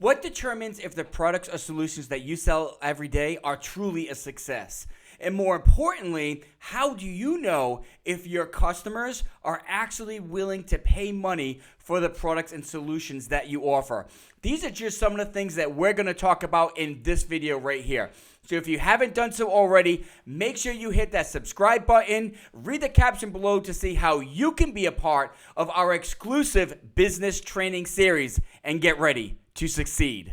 What determines if the products or solutions that you sell every day are truly a success? And more importantly, how do you know if your customers are actually willing to pay money for the products and solutions that you offer? These are just some of the things that we're going to talk about in this video right here. So if you haven't done so already, make sure you hit that subscribe button, read the caption below to see how you can be a part of our exclusive business training series, and get ready to succeed.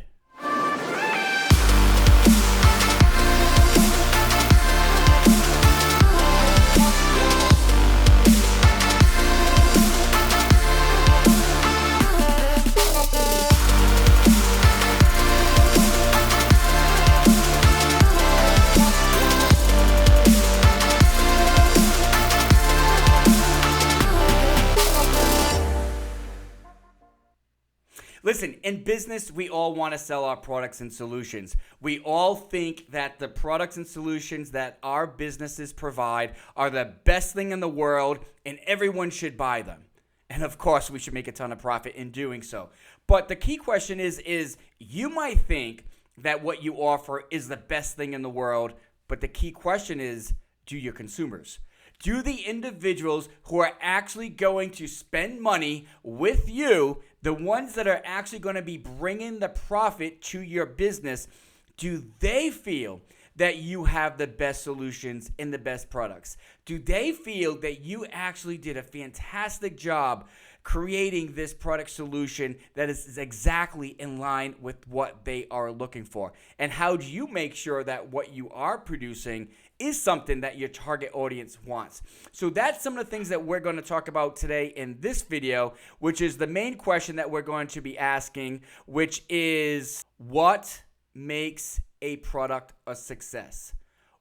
Listen, in business, we all want to sell our products and solutions. We all think that the products and solutions that our businesses provide are the best thing in the world and everyone should buy them. And of course, we should make a ton of profit in doing so. But the key question is you might think that what you offer is the best thing in the world, but the key question is, do your consumers? Do the individuals who are actually going to spend money with you, the ones that are actually going to be bringing the profit to your business, do they feel that you have the best solutions and the best products? Do they feel that you actually did a fantastic job creating this product solution that is exactly in line with what they are looking for? And how do you make sure that what you are producing is something that your target audience wants? So that's some of the things that we're going to talk about today in this video, which is the main question that we're going to be asking, which is, what makes a product a success?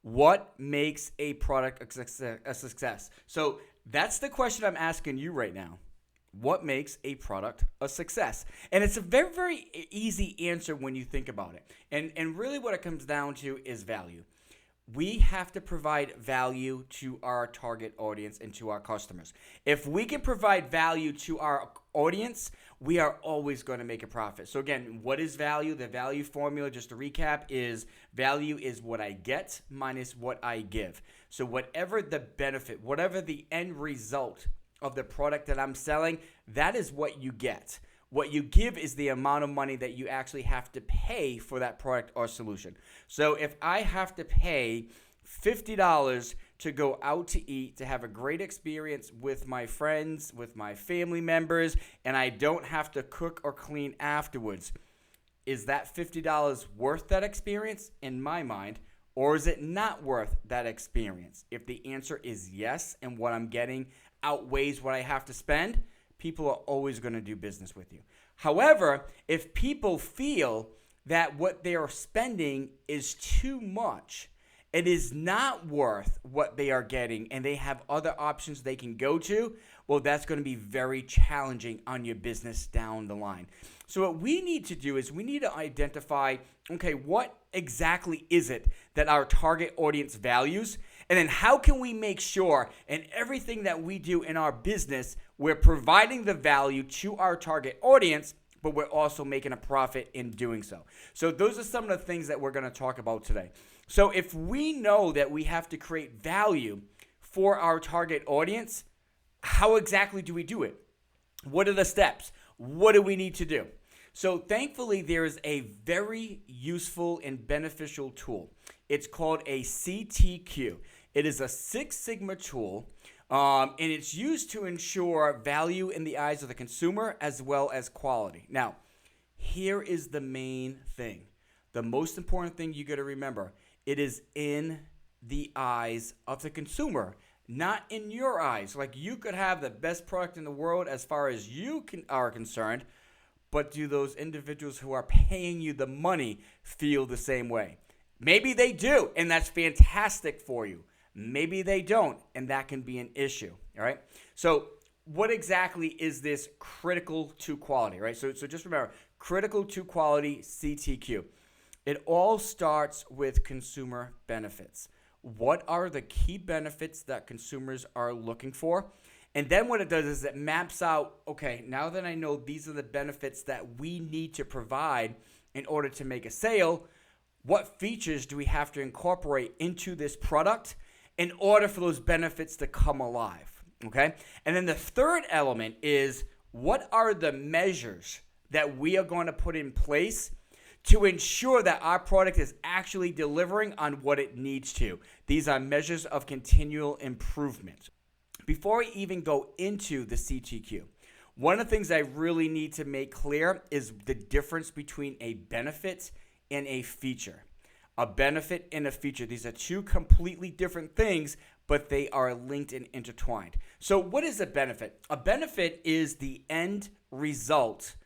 What makes a product a success? So that's the question I'm asking you right now. What makes a product a success? And it's a very, very easy answer when you think about it. And really what it comes down to is value. We have to provide value to our target audience and to our customers. If we can provide value to our audience, we are always going to make a profit. So again, what is value? The value formula, just to recap, is value is what I get minus what I give. So whatever the benefit, whatever the end result of the product that I'm selling, that is what you get. What you give is the amount of money that you actually have to pay for that product or solution. So if I have to pay $50 to go out to eat, to have a great experience with my friends, with my family members, and I don't have to cook or clean afterwards, is that $50 worth that experience in my mind, or is it not worth that experience? If the answer is yes, and what I'm getting outweighs what I have to spend, people are always going to do business with you. However, if people feel that what they are spending is too much, it is not worth what they are getting, and they have other options they can go to, well, that's going to be very challenging on your business down the line. So what we need to do is we need to identify, okay, what exactly is it that our target audience values? And then how can we make sure in everything that we do in our business, we're providing the value to our target audience, but we're also making a profit in doing so. So those are some of the things that we're going to talk about today. So if we know that we have to create value for our target audience, how exactly do we do it? What are the steps? What do we need to do? So thankfully, there is a very useful and beneficial tool. It's called a CTQ. It is a Six Sigma tool, and it's used to ensure value in the eyes of the consumer as well as quality. Now, here is the main thing. The most important thing you got to remember, it is in the eyes of the consumer, not in your eyes. Like, you could have the best product in the world as far as you are concerned, but do those individuals who are paying you the money feel the same way? Maybe they do, and that's fantastic for you. Maybe they don't, and that can be an issue, all right? So what exactly is this critical to quality, right? So just remember, critical to quality, CTQ. It all starts with consumer benefits. What are the key benefits that consumers are looking for? And then what it does is it maps out, okay, now that I know these are the benefits that we need to provide in order to make a sale, what features do we have to incorporate into this product in order for those benefits to come alive, okay? And then the third element is, what are the measures that we are going to put in place to ensure that our product is actually delivering on what it needs to? These are measures of continual improvement. Before we even go into the CTQ, one of the things I really need to make clear is the difference between a benefit and a feature. A benefit and a feature. These are two completely different things, but they are linked and intertwined. So what is a benefit? A benefit is the end result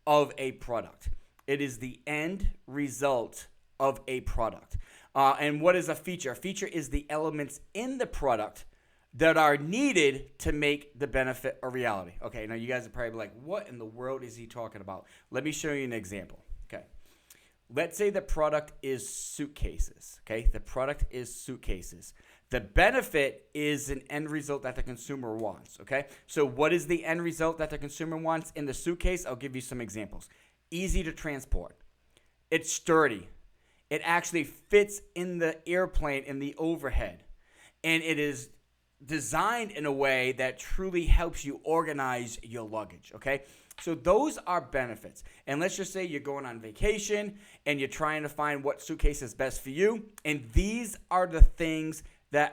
of a product. It is the end result of a product. And what is a feature? A feature is the elements in the product that are needed to make the benefit a reality. Okay, now you guys are probably like, what in the world is he talking about? Let me show you an example. Okay, let's say the product is suitcases. Okay, the product is suitcases. The benefit is an end result that the consumer wants. Okay, so what is the end result that the consumer wants in the suitcase? I'll give you some examples. Easy to transport. It's sturdy. It actually fits in the airplane in the overhead. And it is designed in a way that truly helps you organize your luggage, okay? So those are benefits. And let's just say you're going on vacation and you're trying to find what suitcase is best for you. And these are the things that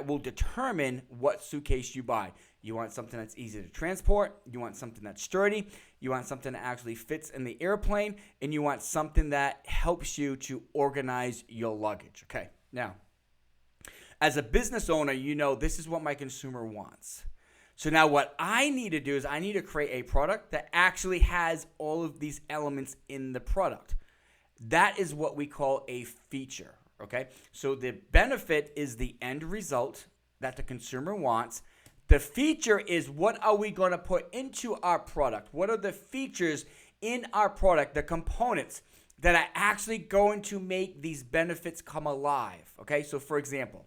will determine what suitcase you buy. You want something that's easy to transport. You want something that's sturdy. You want something that actually fits in the airplane. And you want something that helps you to organize your luggage, okay? Now, as a business owner, you know this is what my consumer wants. So now what I need to do is I need to create a product that actually has all of these elements in the product. That is what we call a feature, okay? So the benefit is the end result that the consumer wants. The feature is, what are we going to put into our product? What are the features in our product, the components that are actually going to make these benefits come alive, okay? So for example,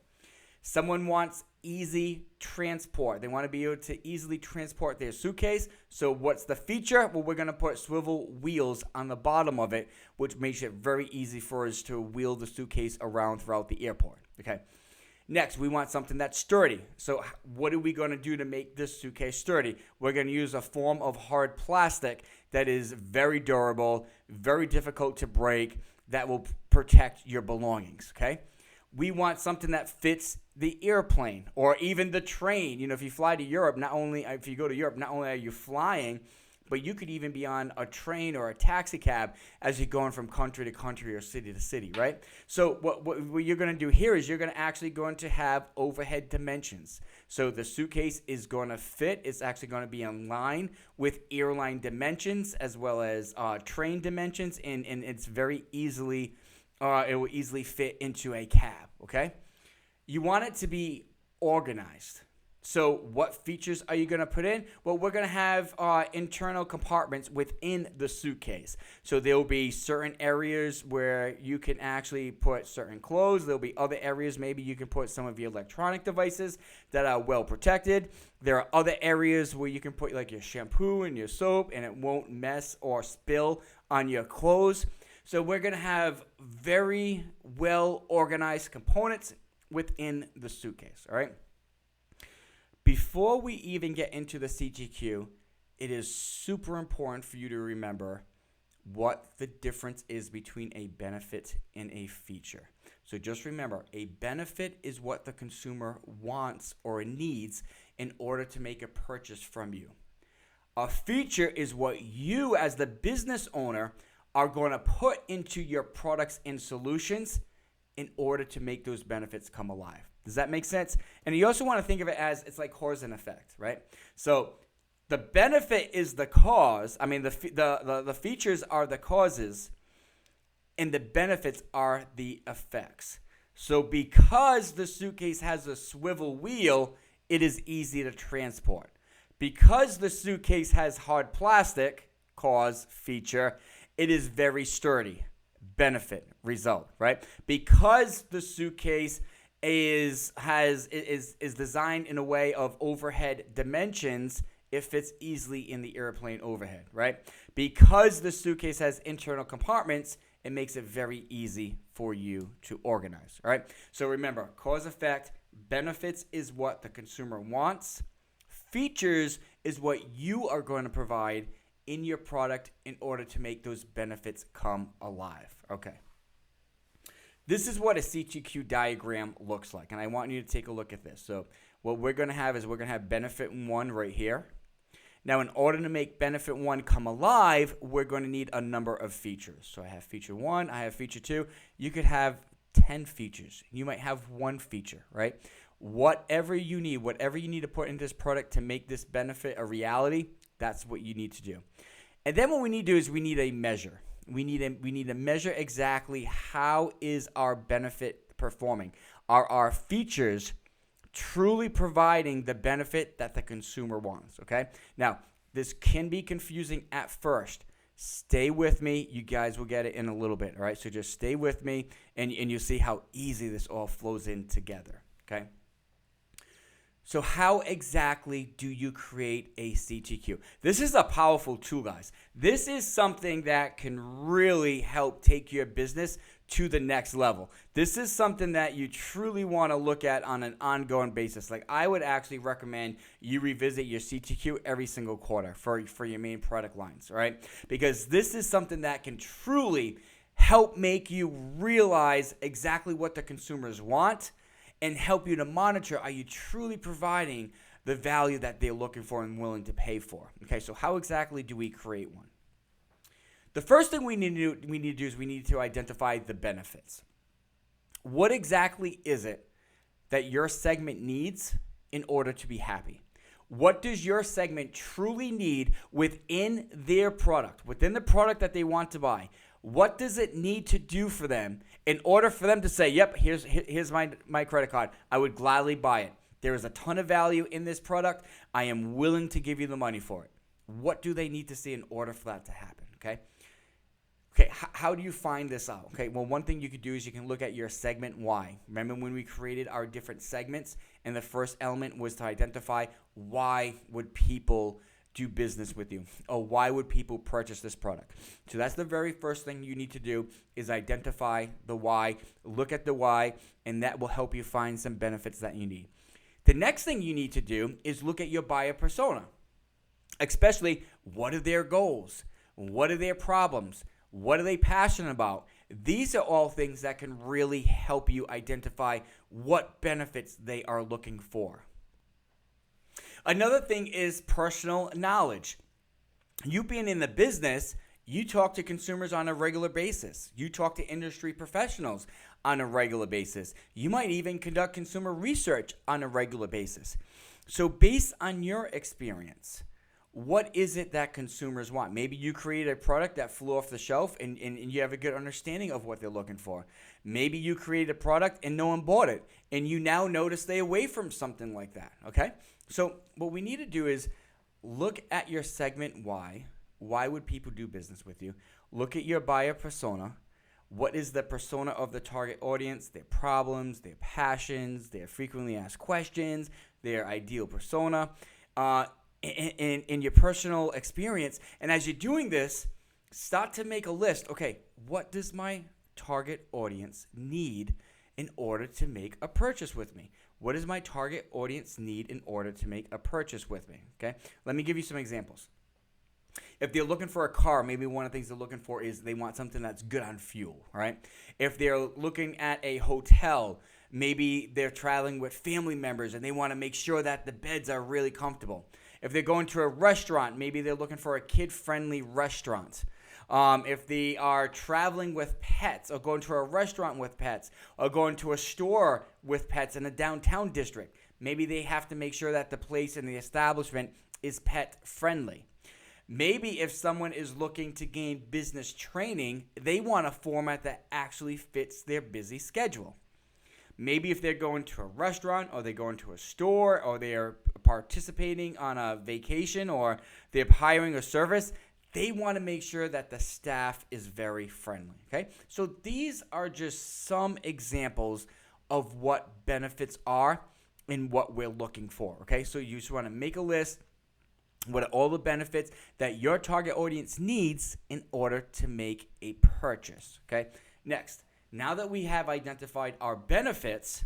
someone wants easy transport. They want to be able to easily transport their suitcase. So what's the feature? Well, we're going to put swivel wheels on the bottom of it, which makes it very easy for us to wheel the suitcase around throughout the airport. Okay. Next, we want something that's sturdy. So what are we going to do to make this suitcase sturdy? We're going to use a form of hard plastic that is very durable, very difficult to break, that will protect your belongings. Okay. We want something that fits the airplane or even the train. You know, if you fly to Europe, if you go to Europe, not only are you flying, but you could even be on a train or a taxi cab as you're going from country to country or city to city, right? So what you're going to do here is you're going to have overhead dimensions. So the suitcase is going to fit. It's actually going to be in line with airline dimensions as well as train dimensions, and it's very easily it will easily fit into a cab, okay? You want it to be organized. So what features are you going to put in? Well, we're going to have internal compartments within the suitcase. So there will be certain areas where you can actually put certain clothes. There will be other areas maybe you can put some of your electronic devices that are well protected. There are other areas where you can put like your shampoo and your soap, and it won't mess or spill on your clothes. So we're going to have very well organized components within the suitcase, all right? Before we even get into the CTQ, it is super important for you to remember what the difference is between a benefit and a feature. So just remember, a benefit is what the consumer wants or needs in order to make a purchase from you. A feature is what you as the business owner are going to put into your products and solutions in order to make those benefits come alive. Does that make sense? And you also want to think of it as it's like cause and effect, right? So the benefit is the cause. I mean, the features are the causes, and the benefits are the effects. So because the suitcase has a swivel wheel, it is easy to transport. Because the suitcase has hard plastic, cause, feature, it is very sturdy, benefit, result, right? Because the suitcase is designed in a way of overhead dimensions, it fits easily in the airplane overhead, right? Because the suitcase has internal compartments, it makes it very easy for you to organize, all right? So remember, cause effect, benefits is what the consumer wants. Features is what you are going to provide in your product in order to make those benefits come alive, okay? This is what a CTQ diagram looks like, and I want you to take a look at this. So what we're going to have is we're going to have benefit 1 right here. Now, in order to make benefit 1 come alive, we're going to need a number of features. So I have feature 1, I have feature 2. You could have 10 features. You might have 1 feature, right? Whatever you need to put in this product to make this benefit a reality, that's what you need to do. And then what we need to do is we need a measure. We need to measure exactly how is our benefit performing. Are our features truly providing the benefit that the consumer wants, okay? Now, this can be confusing at first. Stay with me. You guys will get it in a little bit, all right? So just stay with me, and you'll see how easy this all flows in together, okay? So how exactly do you create a CTQ? This is a powerful tool, guys. This is something that can really help take your business to the next level. This is something that you truly want to look at on an ongoing basis. Like, I would actually recommend you revisit your CTQ every single quarter for your main product lines, right? Because this is something that can truly help make you realize exactly what the consumers want and help you to monitor, are you truly providing the value that they're looking for and willing to pay for? Okay, so how exactly do we create one? The first thing we need to do is we need to identify the benefits. What exactly is it that your segment needs in order to be happy? What does your segment truly need within their product, within the product that they want to buy? What does it need to do for them in order for them to say, yep, here's my credit card. I would gladly buy it. There is a ton of value in this product. I am willing to give you the money for it. What do they need to see in order for that to happen, okay? Okay, how do you find this out? Okay, well, one thing you could do is you can look at your segment why. Remember when we created our different segments, and the first element was to identify why would people do business with you, or why would people purchase this product? So that's the very first thing you need to do, is identify the why, look at the why, and that will help you find some benefits that you need. The next thing you need to do is look at your buyer persona, especially what are their goals, what are their problems, what are they passionate about? These are all things that can really help you identify what benefits they are looking for. Another thing is personal knowledge. You being in the business, you talk to consumers on a regular basis. You talk to industry professionals on a regular basis. You might even conduct consumer research on a regular basis. So based on your experience, what is it that consumers want? Maybe you created a product that flew off the shelf and you have a good understanding of what they're looking for. Maybe you created a product and no one bought it, and you now know to stay away from something like that, okay? So what we need to do is look at your segment why. Why would people do business with you? Look at your buyer persona. What is the persona of the target audience, their problems, their passions, their frequently asked questions, their ideal persona, in your personal experience. And as you're doing this, start to make a list. Okay, what does my target audience need in order to make a purchase with me? What does my target audience need in order to make a purchase with me? Okay, let me give you some examples. If they're looking for a car, maybe one of the things they're looking for is they want something that's good on fuel, right? If they're looking at a hotel, maybe they're traveling with family members and they want to make sure that the beds are really comfortable. If they're going to a restaurant, maybe they're looking for a kid-friendly restaurant. If they are traveling with pets, or going to a restaurant with pets, or going to a store with pets in a downtown district, maybe they have to make sure that the place and the establishment is pet-friendly. Maybe if someone is looking to gain business training, they want a format that actually fits their busy schedule. Maybe if they're going to a restaurant, or they're going to a store, or they are participating on a vacation, or they're hiring a service, they want to make sure that the staff is very friendly, okay? So these are just some examples of what benefits are and what we're looking for, okay? So you just want to make a list, What are all the benefits that your target audience needs in order to make a purchase? Okay. Next, now that we have identified our benefits,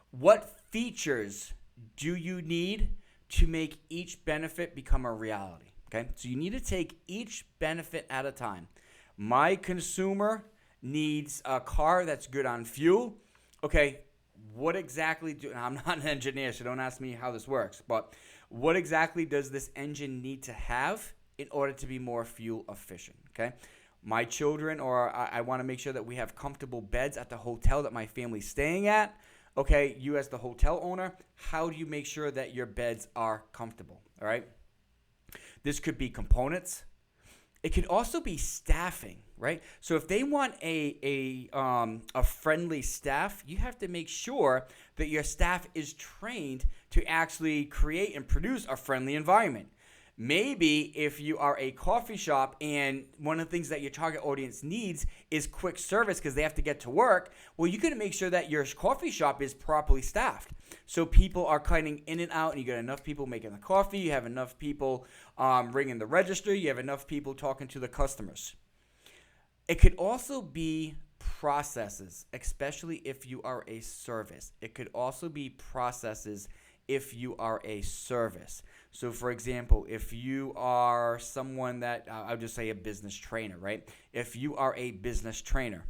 what features do you need to make each benefit become a reality? Okay. So you need to take each benefit at a time. My consumer needs a car that's good on fuel. Okay. What exactly I'm not an engineer, so don't ask me how this works, but what exactly does this engine need to have in order to be more fuel efficient? Okay. My children, or I want to make sure that we have comfortable beds at the hotel that my family's staying at. Okay, you as the hotel owner, how do you make sure that your beds are comfortable? All right. This could be components. It could also be staffing, right? So if they want a friendly staff, you have to make sure that your staff is trained to actually create and produce a friendly environment. Maybe if you are a coffee shop and one of the things that your target audience needs is quick service because they have to get to work, well, you got to make sure that your coffee shop is properly staffed. So people are cutting in and out and you got enough people making the coffee, you have enough people ringing the register, you have enough people talking to the customers. It could also be processes, especially if you are a service. It could also be processes if you are a service. So for example, if you are someone that, I'll just say a business trainer, right? If you are a business trainer,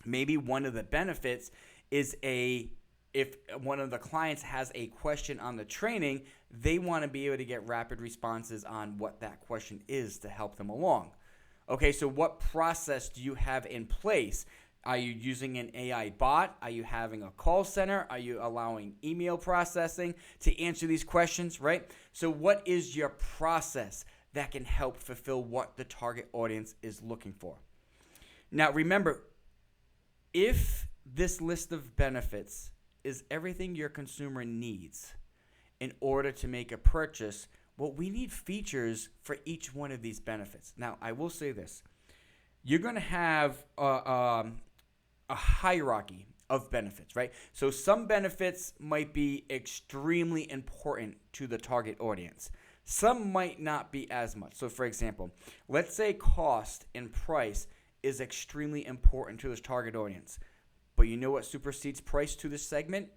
maybe one of the benefits is if one of the clients has a question on the training, they want to be able to get rapid responses on what that question is to help them along. Okay, so what process do you have in place? Are you using an AI bot? Are you having a call center? Are you allowing email processing to answer these questions, right? So what is your process that can help fulfill what the target audience is looking for? Now, remember, if this list of benefits is everything your consumer needs in order to make a purchase, well, we need features for each one of these benefits. Now, I will say this. You're going to have a hierarchy of benefits, right? So some benefits might be extremely important to the target audience. Some might not be as much. So for example, let's say cost and price is extremely important to this target audience. But you know what supersedes price to this segment?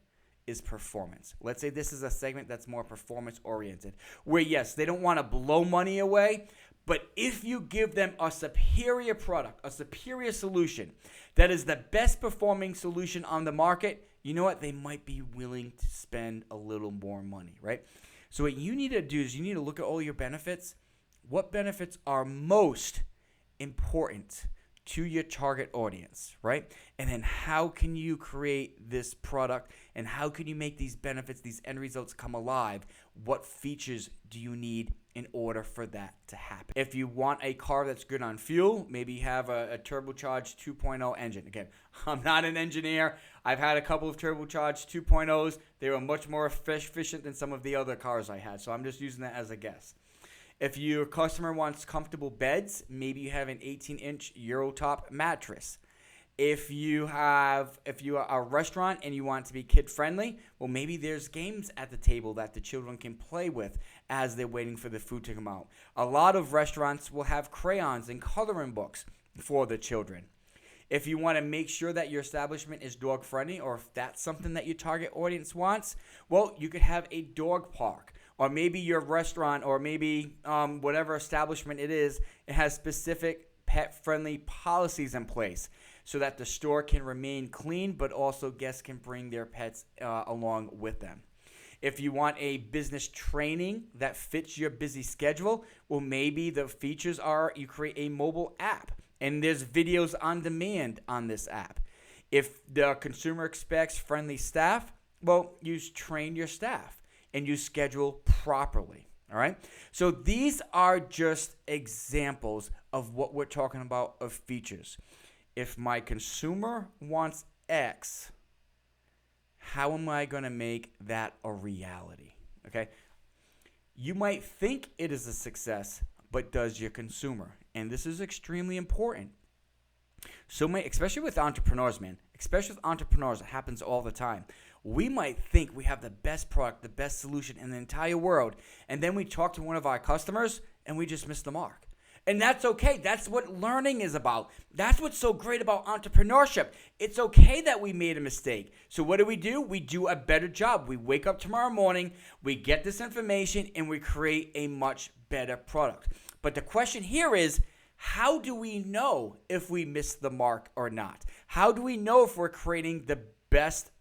Is performance. Let's say this is a segment that's more performance oriented, where yes, they don't want to blow money away, but if you give them a superior product, a superior solution that is the best performing solution on the market, you know what? They might be willing to spend a little more money, right? So what you need to do is you need to look at all your benefits. What benefits are most important to your target audience, right? And then how can you create this product and how can you make these benefits, these end results come alive? What features do you need in order for that to happen? If you want a car that's good on fuel, maybe you have a turbocharged 2.0 engine. Again, I'm not an engineer. I've had a couple of turbocharged 2.0s. They were much more efficient than some of the other cars I had, so I'm just using that as a guess. If your customer wants comfortable beds, maybe you have an 18-inch Eurotop mattress. If you are a restaurant and you want to be kid-friendly, well, maybe there's games at the table that the children can play with as they're waiting for the food to come out. A lot of restaurants will have crayons and coloring books for the children. If you want to make sure that your establishment is dog-friendly, or if that's something that your target audience wants, well, you could have a dog park. Or maybe your restaurant or maybe whatever establishment it is, it has specific pet-friendly policies in place so that the store can remain clean, but also guests can bring their pets along with them. If you want a business training that fits your busy schedule, well, maybe the features are you create a mobile app and there's videos on demand on this app. If the consumer expects friendly staff, well, you train your staff and you schedule properly, all right? So these are just examples of what we're talking about of features. If my consumer wants X, how am I going to make that a reality, okay? You might think it is a success, but does your consumer? And this is extremely important. So many, especially with entrepreneurs, man, especially with entrepreneurs, it happens all the time. We might think we have the best product, the best solution in the entire world, and then we talk to one of our customers and we just miss the mark. And that's okay. That's what learning is about. That's what's so great about entrepreneurship. It's okay that we made a mistake. So what do? We do a better job. We wake up tomorrow morning, we get this information, and we create a much better product. But the question here is, how do we know if we missed the mark or not? How do we know if we're creating the best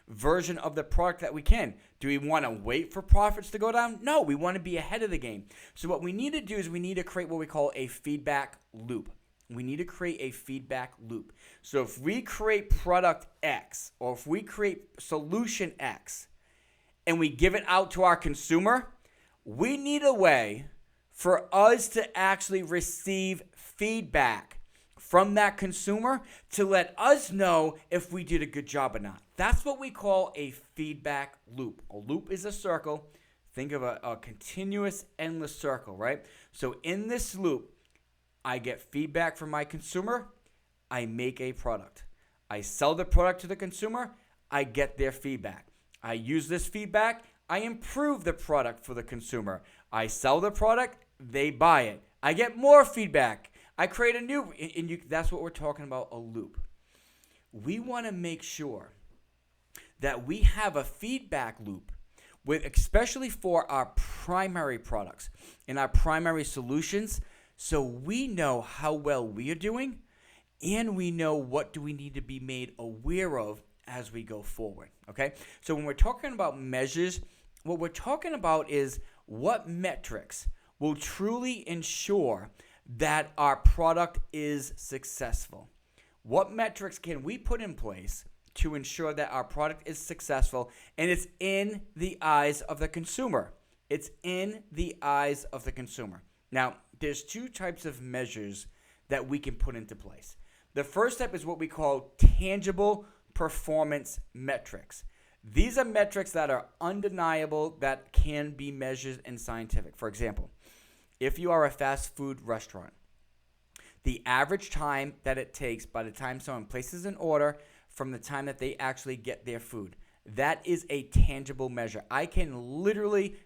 version of the product that we can? Do we want to wait for profits to go down? No, we want to be ahead of the game. So what we need to do is we need to create what we call a feedback loop. We need to create a feedback loop. So if we create product X or if we create solution X and we give it out to our consumer, we need a way for us to actually receive feedback from that consumer to let us know if we did a good job or not. That's what we call a feedback loop. A loop is a circle. Think of a continuous, endless circle, right? So in this loop, I get feedback from my consumer. I make a product. I sell the product to the consumer. I get their feedback. I use this feedback. I improve the product for the consumer. I sell the product. They buy it. I get more feedback. I create a new, that's what we're talking about, a loop. We want to make sure that we have a feedback loop with, especially for our primary products and our primary solutions, so we know how well we are doing and we know what do we need to be made aware of as we go forward, okay? So when we're talking about measures, what we're talking about is what metrics will truly ensure that our product is successful. What metrics can we put in place to ensure that our product is successful and it's in the eyes of the consumer? It's in the eyes of the consumer. Now, there's two types of measures that we can put into place. The first step is what we call tangible performance metrics. These are metrics that are undeniable, that can be measured and scientific. For example, if you are a fast food restaurant, the average time that it takes by the time someone places an order from the time that they actually get their food, that is a tangible measure. I can literally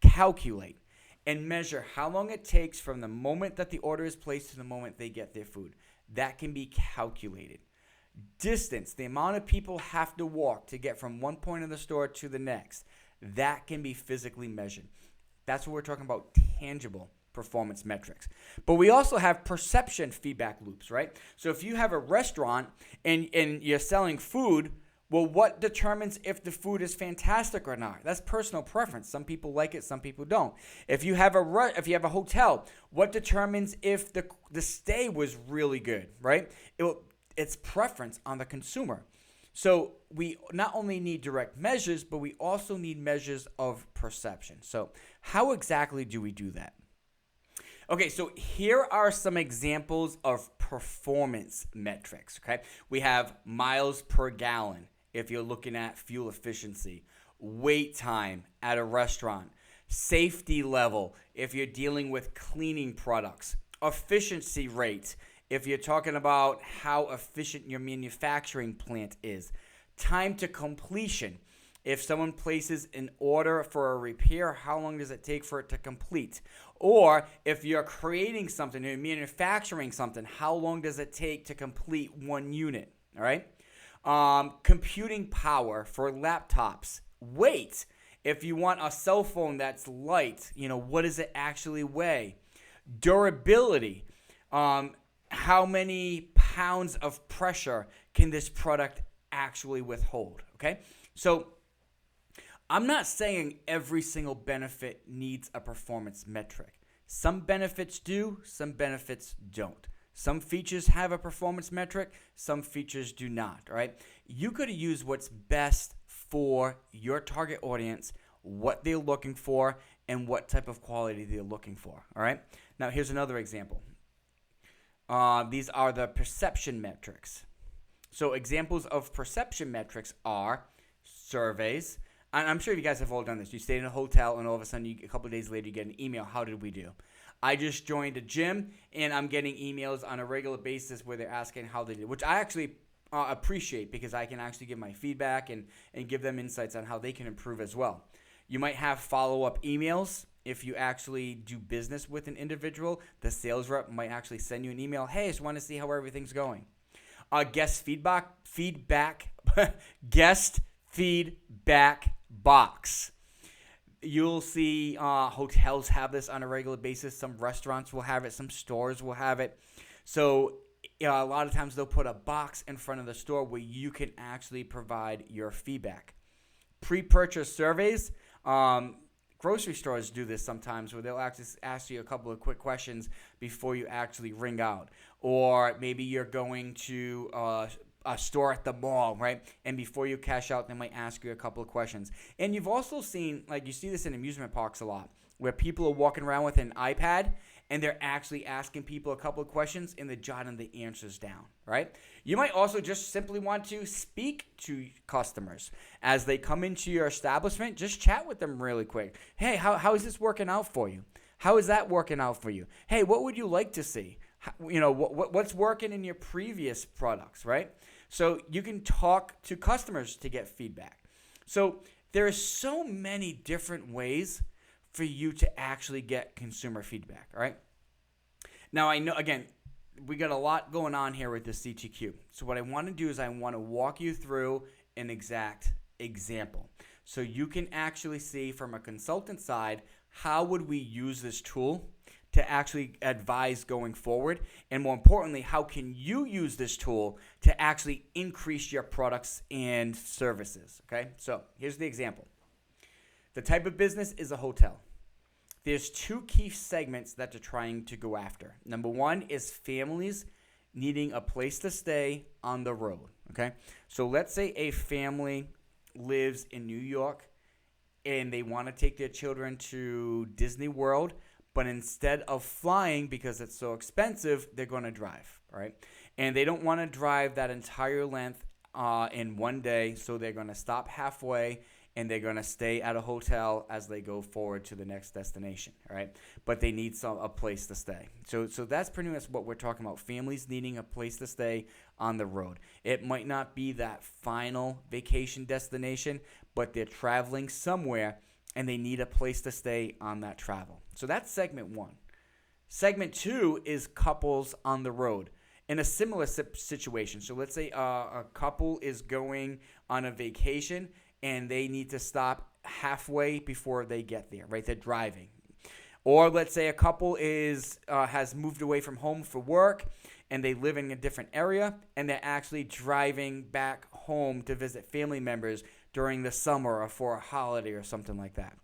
calculate and measure how long it takes from the moment that the order is placed to the moment they get their food. That can be calculated. Distance, the amount of people have to walk to get from one point of the store to the next, that can be physically measured. That's what we're talking about, tangible performance metrics. But we also have perception feedback loops, right? So if you have a restaurant and you're selling food, well, what determines if the food is fantastic or not? That's personal preference. Some people like it, some people don't. If you have a hotel, what determines if the stay was really good, right? It's preference on the consumer. So we not only need direct measures, but we also need measures of perception. So how exactly do we do that? Okay, so here are some examples of performance metrics, okay? We have miles per gallon if you're looking at fuel efficiency, wait time at a restaurant, safety level if you're dealing with cleaning products, efficiency rate if you're talking about how efficient your manufacturing plant is, time to completion. If someone places an order for a repair, how long does it take for it to complete? Or if you're creating something, you're manufacturing something, how long does it take to complete one unit? All right. Computing power for laptops. Weight. If you want a cell phone that's light, what does it actually weigh? Durability. How many pounds of pressure can this product actually withhold? Okay. So I'm not saying every single benefit needs a performance metric. Some benefits do, some benefits don't. Some features have a performance metric, some features do not, right? You could use what's best for your target audience, what they're looking for, and what type of quality they're looking for, all right? Now, here's another example. These are the perception metrics. So examples of perception metrics are surveys. And I'm sure you guys have all done this. You stayed in a hotel and all of a sudden, a couple of days later, you get an email. How did we do? I just joined a gym, and I'm getting emails on a regular basis where they're asking how they did, which I actually appreciate because I can actually give my feedback and give them insights on how they can improve as well. You might have follow-up emails. If you actually do business with an individual, the sales rep might actually send you an email. Hey, I just want to see how everything's going. Guest feedback box. You'll see hotels have this on a regular basis. Some restaurants will have it. Some stores will have it. So a lot of times they'll put a box in front of the store where you can actually provide your feedback. Pre-purchase surveys. Grocery stores do this sometimes where they'll actually ask you a couple of quick questions before you actually ring out. Or maybe you're going to a store at the mall, right? And before you cash out, they might ask you a couple of questions. And you've also seen, like you see this in amusement parks a lot, where people are walking around with an iPad and they're actually asking people a couple of questions and they're jotting the answers down, right? You might also just simply want to speak to customers. As they come into your establishment, just chat with them really quick. Hey, how is this working out for you? How is that working out for you? Hey, what would you like to see? What's working in your previous products, right? So you can talk to customers to get feedback. So there are so many different ways for you to actually get consumer feedback, all right? Now, I know, again, we got a lot going on here with the CTQ. So what I want to do is I want to walk you through an exact example. So you can actually see from a consultant side, how would we use this tool to actually advise going forward? And more importantly, how can you use this tool to actually increase your products and services, okay? So here's the example. The type of business is a hotel. There's two key segments that they're trying to go after. Number one is families needing a place to stay on the road, okay? So let's say a family lives in New York and they want to take their children to Disney World, but instead of flying because it's so expensive, they're going to drive, right? And they don't want to drive that entire length in one day, so they're going to stop halfway and they're going to stay at a hotel as they go forward to the next destination, right? But they need a place to stay. So that's pretty much what we're talking about, families needing a place to stay on the road. It might not be that final vacation destination, but they're traveling somewhere and they need a place to stay on that travel. So that's segment one. Segment two is couples on the road in a similar situation. So let's say a couple is going on a vacation and they need to stop halfway before they get there, right? They're driving. Or let's say a couple has moved away from home for work and they live in a different area and they're actually driving back home to visit family members during the summer or for a holiday or something like that.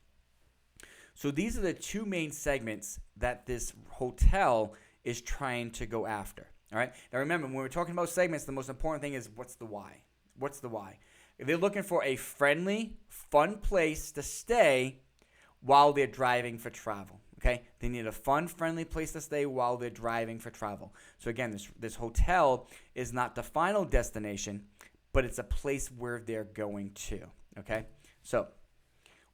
So these are the two main segments that this hotel is trying to go after. All right. Now remember, when we're talking about segments, the most important thing is what's the why? What's the why? If they're looking for a friendly, fun place to stay while they're driving for travel. Okay, they need a fun, friendly place to stay while they're driving for travel. So again, this hotel is not the final destination, but it's a place where they're going to. Okay, so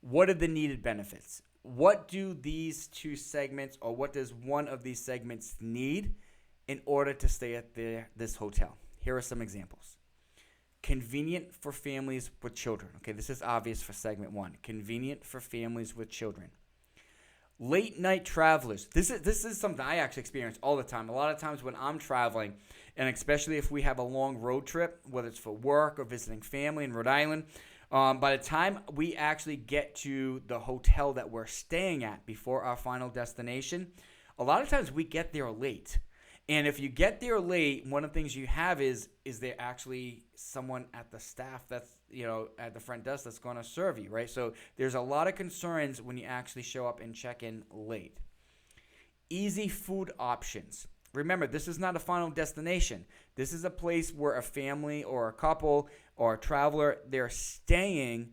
what are the needed benefits? What do these two segments, or what does one of these segments need in order to stay at this hotel? Here are some examples. Convenient for families with children. Okay, this is obvious for segment one. Convenient for families with children. Late night travelers. This is something I actually experience all the time. A lot of times when I'm traveling, and especially if we have a long road trip, whether it's for work or visiting family in Rhode Island, by the time we actually get to the hotel that we're staying at before our final destination, a lot of times we get there late. And if you get there late, one of the things you have is there actually someone at the staff that's, at the front desk that's going to serve you, right? So there's a lot of concerns when you actually show up and check in late. Easy food options. Remember, this is not a final destination. This is a place where a family or a couple or a traveler, they're staying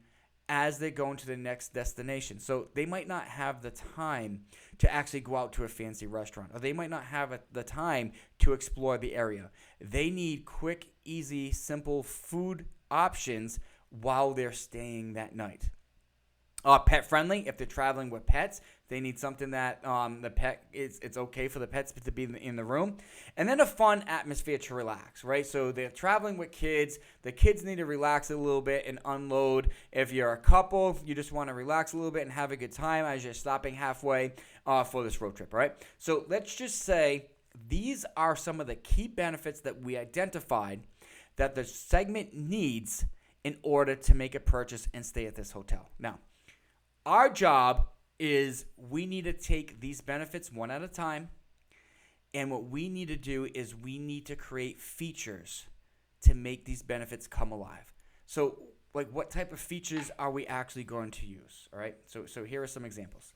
as they go into the next destination. So they might not have the time to actually go out to a fancy restaurant, or they might not have the time to explore the area. They need quick, easy, simple food options while they're staying that night. Pet friendly, if they're traveling with pets, They need something that the pet it's okay for the pets to be in the room, and then a fun atmosphere to relax, right? So they're traveling with kids. The kids need to relax a little bit and unload. If you're a couple, you just want to relax a little bit and have a good time as you're stopping halfway for this road trip, right? So let's just say these are some of the key benefits that we identified that the segment needs in order to make a purchase and stay at this hotel. Now, our job is we need to take these benefits one at a time, and what we need to do is we need to create features to make these benefits come alive. So, like, what type of features are we actually going to use? All right, so here are some examples.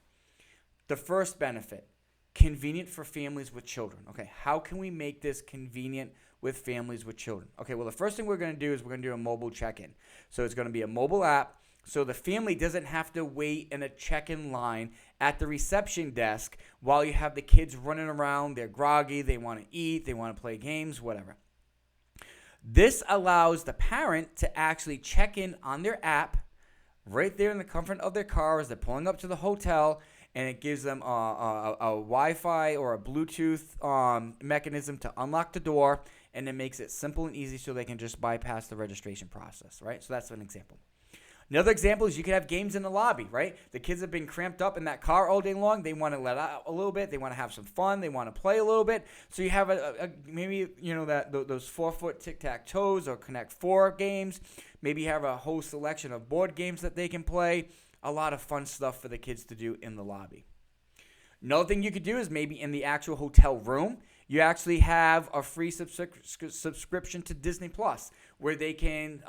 The first benefit, convenient for families with children. Okay, how can we make this convenient with families with children? Okay, well, the first thing we're going to do is we're going to do a mobile check-in. So it's going to be a mobile app, so the family doesn't have to wait in a check-in line at the reception desk while you have the kids running around. They're groggy, they want to eat, they want to play games, whatever. This allows the parent to actually check in on their app right there in the comfort of their car as they're pulling up to the hotel, and it gives them a Wi-Fi or a Bluetooth mechanism to unlock the door, and it makes it simple and easy so they can just bypass the registration process, right? So that's an example. Another example is you could have games in the lobby, right? The kids have been cramped up in that car all day long. They want to let out a little bit. They want to have some fun. They want to play a little bit. So you have maybe, those 4-foot tic-tac-toes or Connect 4 games. Maybe you have a whole selection of board games that they can play. A lot of fun stuff for the kids to do in the lobby. Another thing you could do is maybe in the actual hotel room, you actually have a free subscription to Disney Plus where they can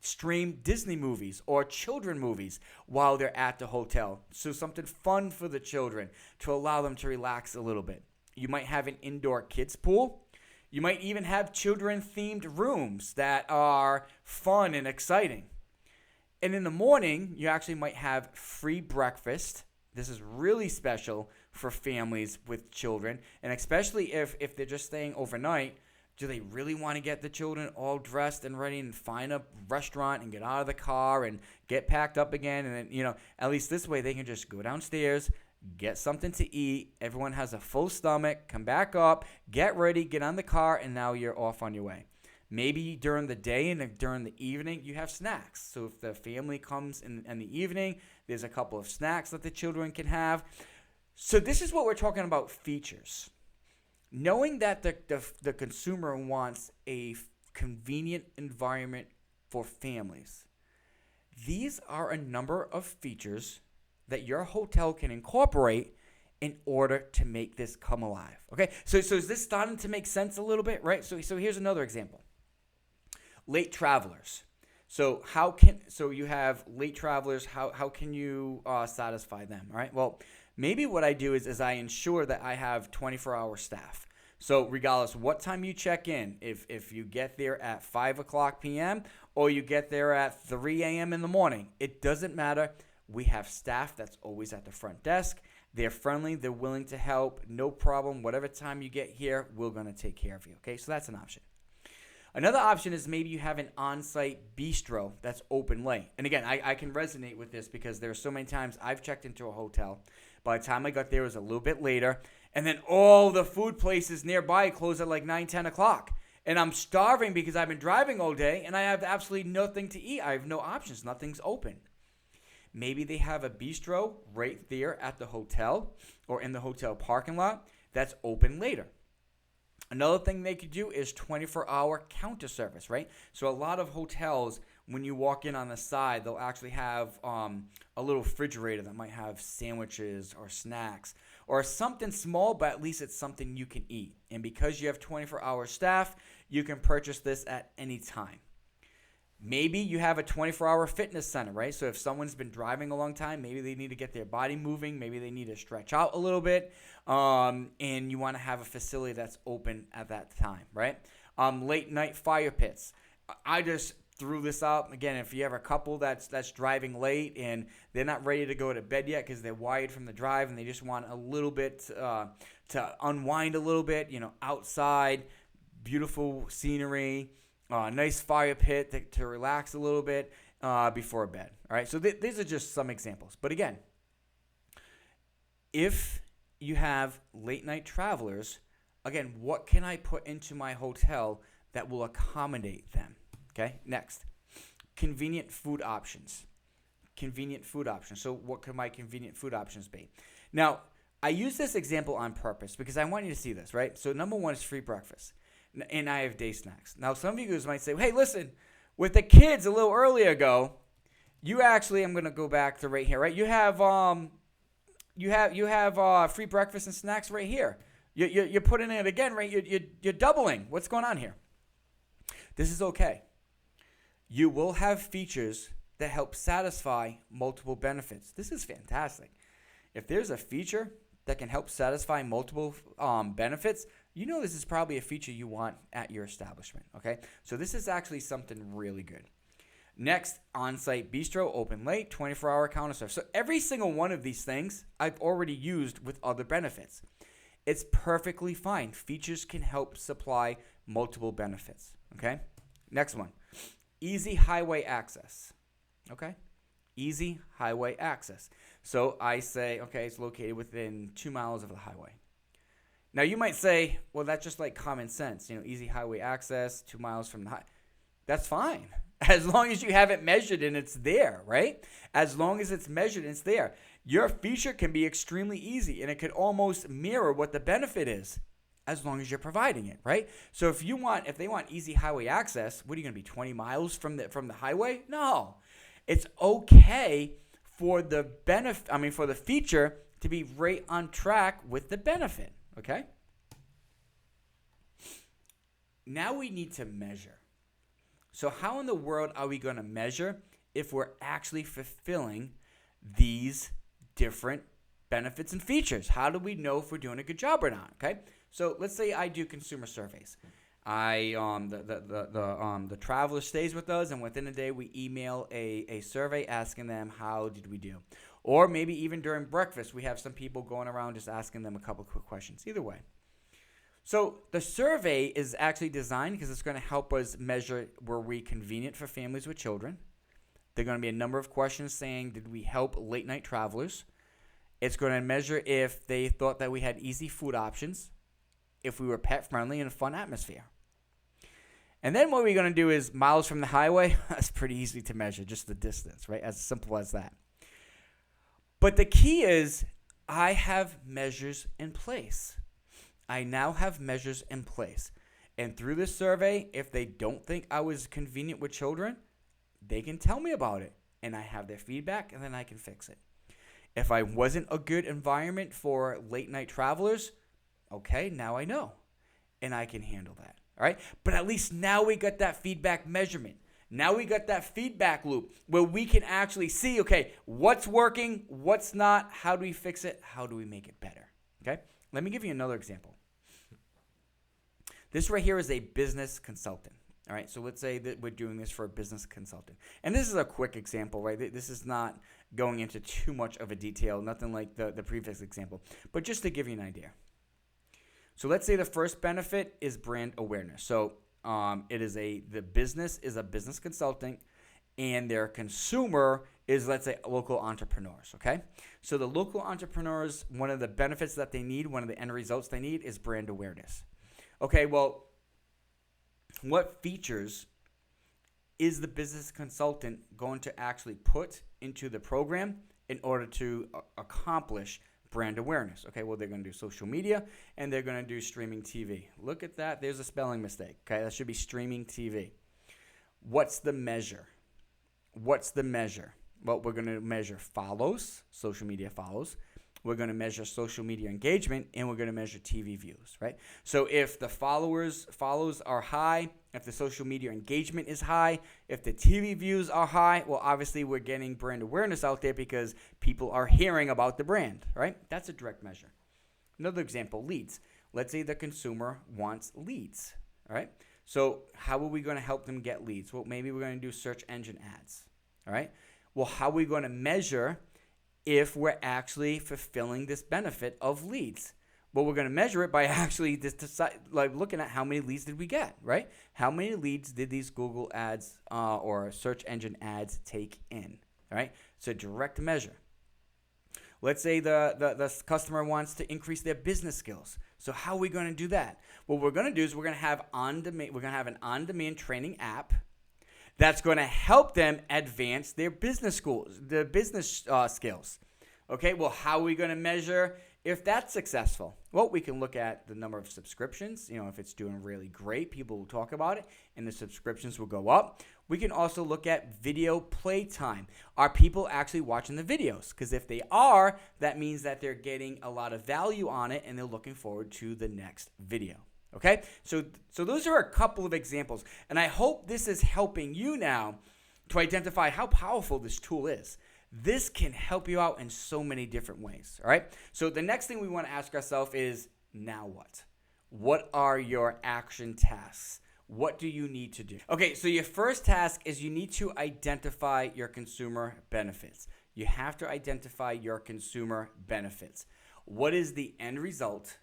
stream Disney movies or children movies while they're at the hotel. So something fun for the children to allow them to relax a little bit. You might have an indoor kids pool. You might even have children-themed rooms that are fun and exciting. And in the morning, you actually might have free breakfast. This is really special for families with children, and especially if they're just staying overnight. Do they really want to get the children all dressed and ready and find a restaurant and get out of the car and get packed up again? And then, at least this way they can just go downstairs, get something to eat. Everyone has a full stomach, come back up, get ready, get on the car, and now you're off on your way. Maybe during the day and during the evening, you have snacks. So if the family comes in the evening, there's a couple of snacks that the children can have. So this is what we're talking about, features. Knowing that the consumer wants a convenient environment for families, these are a number of features that your hotel can incorporate in order to make this come alive. Okay, so is this starting to make sense a little bit, right? So here's another example. Late travelers. So you have late travelers. How can you satisfy them? All right. Well, maybe what I do is I ensure that I have 24-hour staff. So regardless what time you check in, if you get there at 5 o'clock p.m. or you get there at 3 a.m. in the morning, it doesn't matter. We have staff that's always at the front desk. They're friendly. They're willing to help. No problem. Whatever time you get here, we're going to take care of you. Okay, so that's an option. Another option is maybe you have an on-site bistro that's open late. And again, I can resonate with this because there are so many times I've checked into a hotel. By the time I got there, it was a little bit later. And then all the food places nearby close at like 9, 10 o'clock. And I'm starving because I've been driving all day and I have absolutely nothing to eat. I have no options. Nothing's open. Maybe they have a bistro right there at the hotel or in the hotel parking lot that's open later. Another thing they could do is 24-hour counter service, right? So a lot of hotels, when you walk in on the side, they'll actually have a little refrigerator that might have sandwiches or snacks or something small, but at least it's something you can eat. And because you have 24-hour staff, you can purchase this at any time. Maybe you have a 24-hour fitness center, right? So if someone's been driving a long time, maybe they need to get their body moving. Maybe they need to stretch out a little bit. And you want to have a facility that's open at that time, right? Late night fire pits. I just threw this out. Again, if you have a couple that's driving late and they're not ready to go to bed yet because they're wired from the drive and they just want a little bit to unwind a little bit, outside, beautiful scenery, nice fire pit to relax a little bit before bed. All right, so these are just some examples. But again, If you have late night travelers, again, what can I put into my hotel that will accommodate them? Okay, next, convenient food options. Convenient food options. So, what could my convenient food options be? Now, I use this example on purpose because I want you to see this, right? So, number one is free breakfast, and I have day snacks. Now, some of you guys might say, hey, listen, with the kids a little earlier ago, you actually, I'm going to go back to right here, right? You have free breakfast and snacks right here. You're putting it again, right? You're doubling. What's going on here? This is okay. You will have features that help satisfy multiple benefits. This is fantastic. If there's a feature that can help satisfy multiple benefits, you know this is probably a feature you want at your establishment, okay? So this is actually something really good. Next, on-site bistro, open late, 24-hour counter service. So every single one of these things I've already used with other benefits. It's perfectly fine. Features can help supply multiple benefits, okay? Next one, easy highway access, okay? Easy highway access. So I say, okay, it's located within 2 miles of the highway. Now you might say, well, that's just like common sense. You know, easy highway access, 2 miles from the highway. That's fine. As long as you have it measured and it's there, right? As long as it's measured and it's there. Your feature can be extremely easy and it could almost mirror what the benefit is as long as you're providing it, right? So if they want easy highway access, what are you going to be, 20 miles from the highway? No. It's okay for the for the feature to be right on track with the benefit, okay? Now we need to measure. So how in the world are we going to measure if we're actually fulfilling these different benefits and features? How do we know if we're doing a good job or not? Okay, so let's say I do consumer surveys. The traveler stays with us, and within a day we email a survey asking them how did we do, or maybe even during breakfast we have some people going around just asking them a couple quick questions. Either way. So the survey is actually designed because it's going to help us measure were we convenient for families with children. There are going to be a number of questions saying did we help late night travelers. It's going to measure if they thought that we had easy food options, if we were pet friendly and a fun atmosphere. And then what we're going to do is miles from the highway. That's pretty easy to measure, just the distance, right? As simple as that. But the key is I have measures in place. I now have measures in place. And through this survey, if they don't think I was convenient with children, they can tell me about it. And I have their feedback, and then I can fix it. If I wasn't a good environment for late night travelers, okay, now I know. And I can handle that. All right? But at least now we got that feedback measurement. Now we got that feedback loop where we can actually see, okay, what's working, what's not, how do we fix it, how do we make it better? Okay? Let me give you another example. This right here is a business consultant. All right, so let's say that we're doing this for a business consultant. And this is a quick example, right? This is not going into too much of a detail, nothing like the previous example. But just to give you an idea. So let's say the first benefit is brand awareness. So the business is a business consultant, and their consumer is, let's say, local entrepreneurs, okay? So the local entrepreneurs, one of the benefits that they need, one of the end results they need is brand awareness. Okay, well, what features is the business consultant going to actually put into the program in order to accomplish brand awareness? Okay, well, they're going to do social media, and they're going to do streaming TV. Look at that. There's a spelling mistake. Okay, that should be streaming TV. What's the measure? What's the measure? Well, we're going to measure follows, social media follows. We're going to measure social media engagement, and we're going to measure TV views, right? So if the follows are high, if the social media engagement is high, if the TV views are high, well, obviously we're getting brand awareness out there because people are hearing about the brand, right? That's a direct measure. Another example, leads. Let's say the consumer wants leads, all right? So how are we going to help them get leads? Well, maybe we're going to do search engine ads, all right? Well, how are we going to measure if we're actually fulfilling this benefit of leads? Well, we're going to measure it by actually looking at how many leads did we get, right? How many leads did these Google ads or search engine ads take in, all right? It's a direct measure. Let's say the customer wants to increase their business skills. So how are we going to do that? What we're going to do is we're going to have an on-demand training app that's going to help them advance their business skills. Okay, well, how are we going to measure if that's successful? Well, we can look at the number of subscriptions. If it's doing really great, people will talk about it and the subscriptions will go up. We can also look at video play time. Are people actually watching the videos? Because if they are, that means that they're getting a lot of value on it and they're looking forward to the next video. Okay, so those are a couple of examples, and I hope this is helping you now to identify how powerful this tool is. This can help you out in so many different ways, all right? So the next thing we want to ask ourselves is, now what? What are your action tasks? What do you need to do? Okay, so your first task is you need to identify your consumer benefits. You have to identify your consumer benefits. What is the end result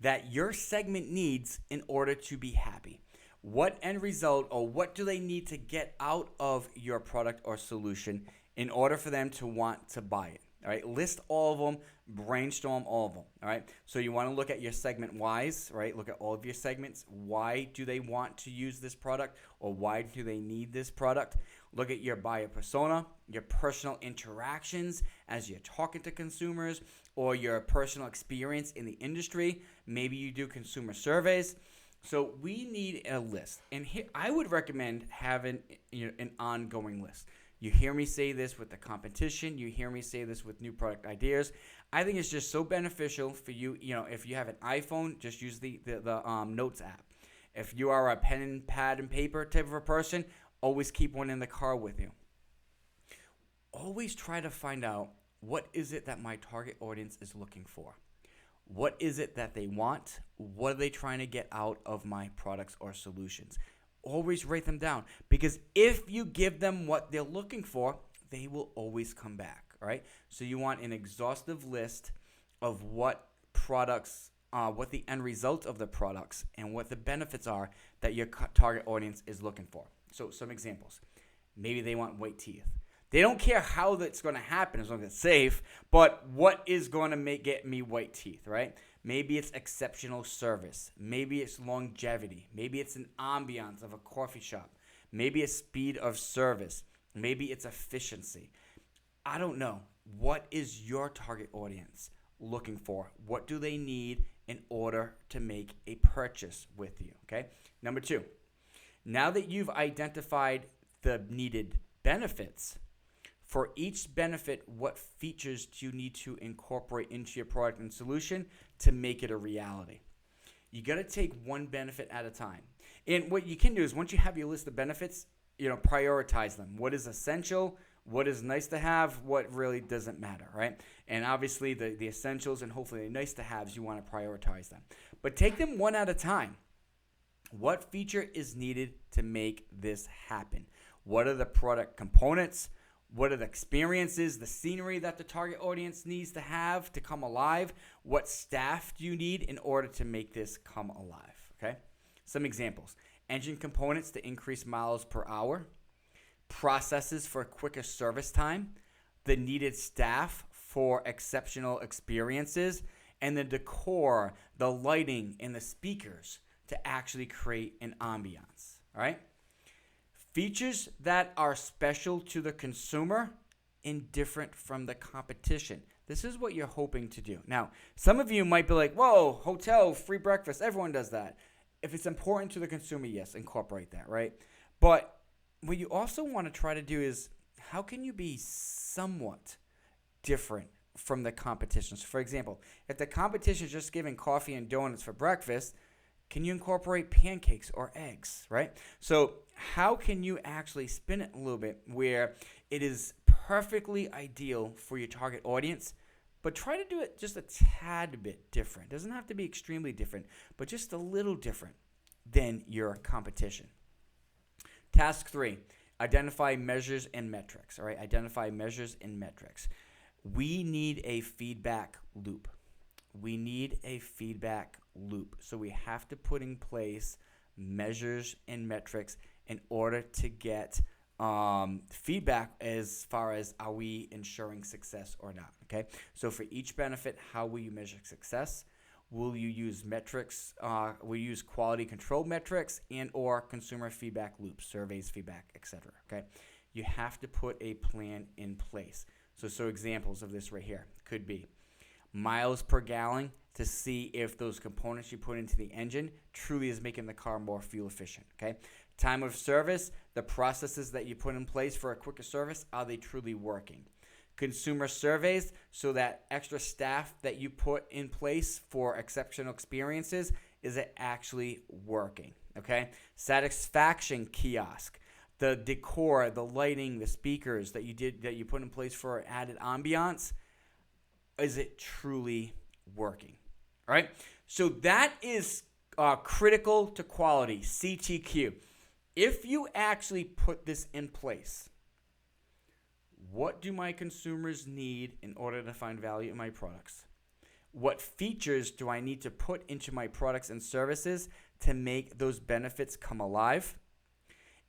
that your segment needs in order to be happy? What end result, or what do they need to get out of your product or solution in order for them to want to buy it? All right, list all of them, brainstorm all of them. All right, so you want to look at your segment whys, right? Look at all of your segments. Why do they want to use this product, or why do they need this product? Look at your buyer persona, your personal interactions as you're talking to consumers, or your personal experience in the industry. Maybe you do consumer surveys. So we need a list, and here I would recommend having an ongoing list. You hear me say this with the competition. You hear me say this with new product ideas. I think it's just so beneficial for you. If you have an iPhone, just use the Notes app. If you are a pen and pad and paper type of a person, always keep one in the car with you. Always try to find out, what is it that my target audience is looking for? What is it that they want? What are they trying to get out of my products or solutions? Always write them down, because if you give them what they're looking for, they will always come back, all right? So you want an exhaustive list of what products, what the end result of the products and what the benefits are that your target audience is looking for. So some examples. Maybe they want white teeth. They don't care how that's going to happen as long as it's safe, but what is going to get me white teeth, right? Maybe it's exceptional service. Maybe it's longevity. Maybe it's an ambiance of a coffee shop. Maybe it's speed of service. Maybe it's efficiency. I don't know. What is your target audience looking for? What do they need in order to make a purchase with you, okay? Number 2, now that you've identified the needed benefits, for each benefit, what features do you need to incorporate into your product and solution to make it a reality? You got to take one benefit at a time. And what you can do is, once you have your list of benefits, prioritize them. What is essential? What is nice to have? What really doesn't matter, right? And obviously the essentials and hopefully the nice to haves, you want to prioritize them. But take them one at a time. What feature is needed to make this happen? What are the product components? What are the experiences, the scenery that the target audience needs to have to come alive? What staff do you need in order to make this come alive? Okay? Some examples. Engine components to increase miles per hour. Processes for quicker service time. The needed staff for exceptional experiences. And the decor, the lighting, and the speakers to actually create an ambiance. All right? Features that are special to the consumer and different from the competition. This is what you're hoping to do. Now, some of you might be like, whoa, hotel, free breakfast, everyone does that. If it's important to the consumer, yes, incorporate that, right? But what you also want to try to do is, how can you be somewhat different from the competition? So for example, if the competition is just giving coffee and donuts for breakfast, can you incorporate pancakes or eggs, right? So how can you actually spin it a little bit where it is perfectly ideal for your target audience, but try to do it just a tad bit different. It doesn't have to be extremely different, but just a little different than your competition. Task 3, identify measures and metrics, all right? Identify measures and metrics. We need a feedback loop. We need a feedback loop. So we have to put in place measures and metrics in order to get feedback as far as are we ensuring success or not. Okay, so for each benefit, how will you measure success? Will you use metrics? Will you use quality control metrics and or consumer feedback loops, surveys, feedback, etc. Okay, you have to put a plan in place. So examples of this right here could be miles per gallon to see if those components you put into the engine truly is making the car more fuel efficient. Okay, time of service, the processes that you put in place for a quicker service, are they truly working? Consumer surveys, so that extra staff that you put in place for exceptional experiences, is it actually working? Okay, satisfaction kiosk, the decor, the lighting, the speakers that you put in place for added ambiance, is it truly working? All right, so that is critical to quality, CTQ. If you actually put this in place, what do my consumers need in order to find value in my products? What features do I need to put into my products and services to make those benefits come alive?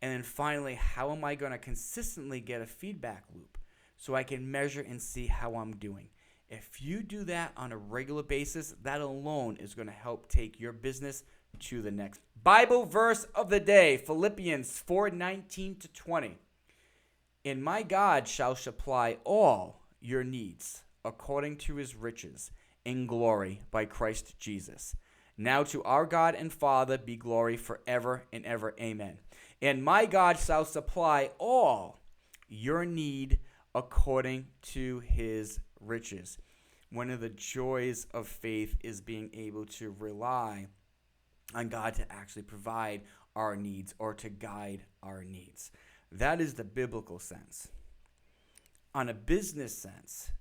And then finally, how am I going to consistently get a feedback loop so I can measure and see how I'm doing? If you do that on a regular basis, that alone is going to help take your business to the next. Bible verse of the day, Philippians 4:19-20. And my God shall supply all your needs according to his riches in glory by Christ Jesus. Now to our God and Father be glory forever and ever. Amen. And my God shall supply all your need according to his riches. One of the joys of faith is being able to rely on God to actually provide our needs or to guide our needs. That is the biblical sense. On a business sense,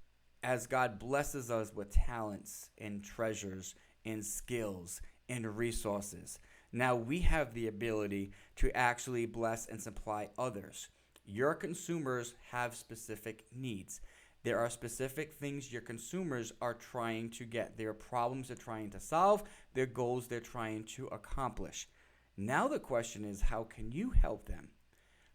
as God blesses us with talents and treasures and skills and resources, now we have the ability to actually bless and supply others. Your consumers have specific needs. There are specific things your consumers are trying to get. There are problems they're trying to solve. There are goals they're trying to accomplish. Now the question is, how can you help them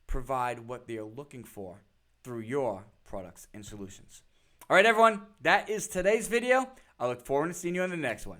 provide what they're looking for through your products and solutions? All right, everyone, that is today's video. I look forward to seeing you on the next one.